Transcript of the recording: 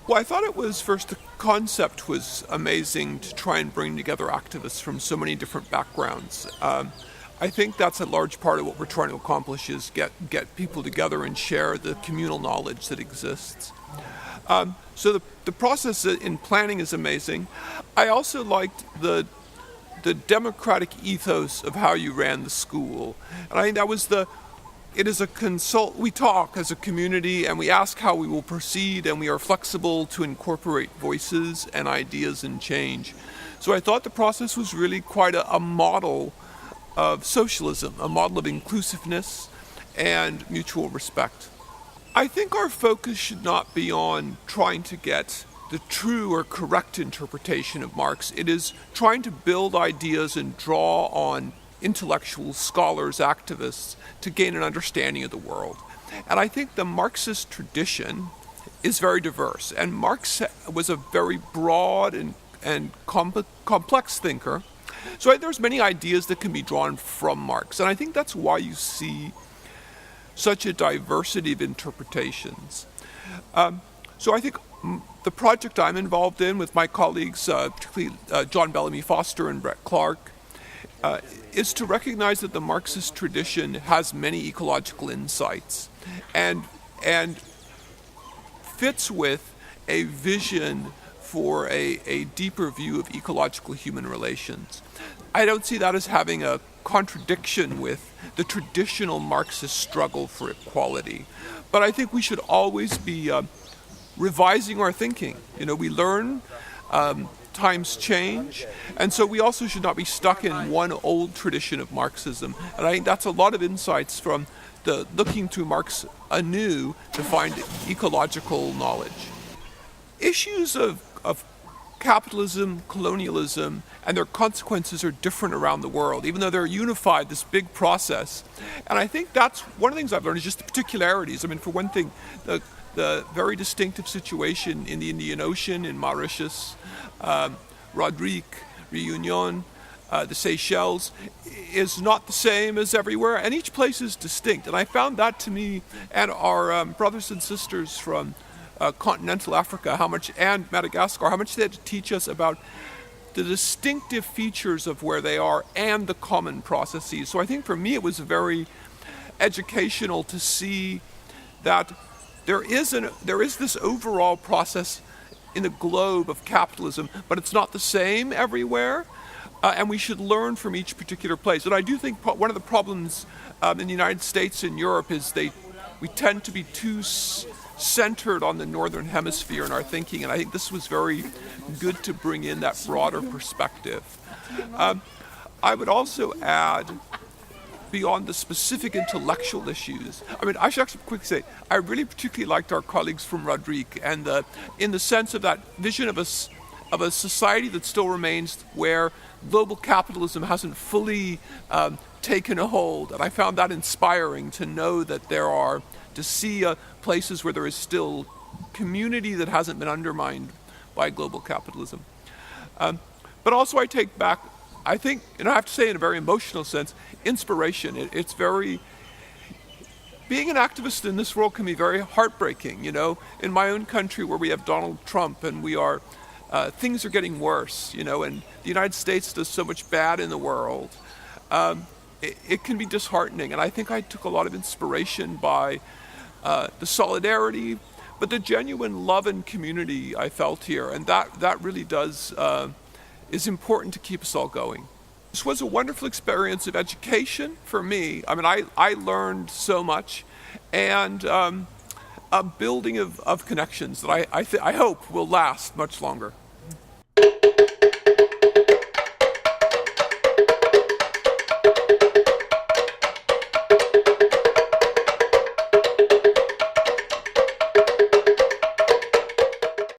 Well, I thought it was first the concept was amazing to try and bring together activists from so many different backgrounds. I think that's a large part of what we're trying to accomplish is get people together and share the communal knowledge that exists. So the process in planning is amazing. I also liked the democratic ethos of how you ran the school, and I think that was it is we talk as a community and we ask how we will proceed, and we are flexible to incorporate voices and ideas and change. So I thought the process was really quite a model of socialism, a model of inclusiveness and mutual respect. I think our focus should not be on trying to get the true or correct interpretation of Marx. It is trying to build ideas and draw on intellectuals, scholars, activists to gain an understanding of the world. And I think the Marxist tradition is very diverse. And Marx was a very broad and complex thinker. So there's many ideas that can be drawn from Marx. And I think that's why you see such a diversity of interpretations. So I think the project I'm involved in with my colleagues, particularly John Bellamy Foster and Brett Clark, is to recognize that the Marxist tradition has many ecological insights and fits with a vision for a deeper view of ecological human relations. I don't see that as having a contradiction with the traditional Marxist struggle for equality, but I think we should always be revising our thinking. We learn, times change, and so we also should not be stuck in one old tradition of Marxism. And I think that's a lot of insights from the looking to Marx anew to find ecological knowledge. Issues of capitalism, colonialism, and their consequences are different around the world, even though they're unified, this big process. And I think that's one of the things I've learned is just the particularities. I mean, for one thing, the very distinctive situation in the Indian Ocean, in Mauritius, Rodrigue, Réunion, the Seychelles, is not the same as everywhere, and each place is distinct. And I found that to me, and our brothers and sisters from continental Africa, and Madagascar, how much they had to teach us about the distinctive features of where they are and the common processes. So I think for me it was very educational to see that there is this overall process in the globe of capitalism, but it's not the same everywhere, and we should learn from each particular place. And I do think one of the problems in the United States and Europe is we tend to be too centered on the Northern Hemisphere in our thinking, and I think this was very good to bring in that broader perspective. I would also add, beyond the specific intellectual issues, I should actually quickly say, I really particularly liked our colleagues from Rodrigue, and in the sense of that vision of a society that still remains where global capitalism hasn't fully taken a hold. And I found that inspiring to know that to see places where there is still community that hasn't been undermined by global capitalism. But also I take back, I think, and I have to say in a very emotional sense, inspiration. It's being an activist in this world can be very heartbreaking. In my own country where we have Donald Trump and things are getting worse, and the United States does so much bad in the world, it can be disheartening. And I think I took a lot of inspiration by the solidarity, but the genuine love and community I felt here, and that really is important to keep us all going. This was a wonderful experience of education for me. I learned so much, and a building of connections that I hope will last much longer.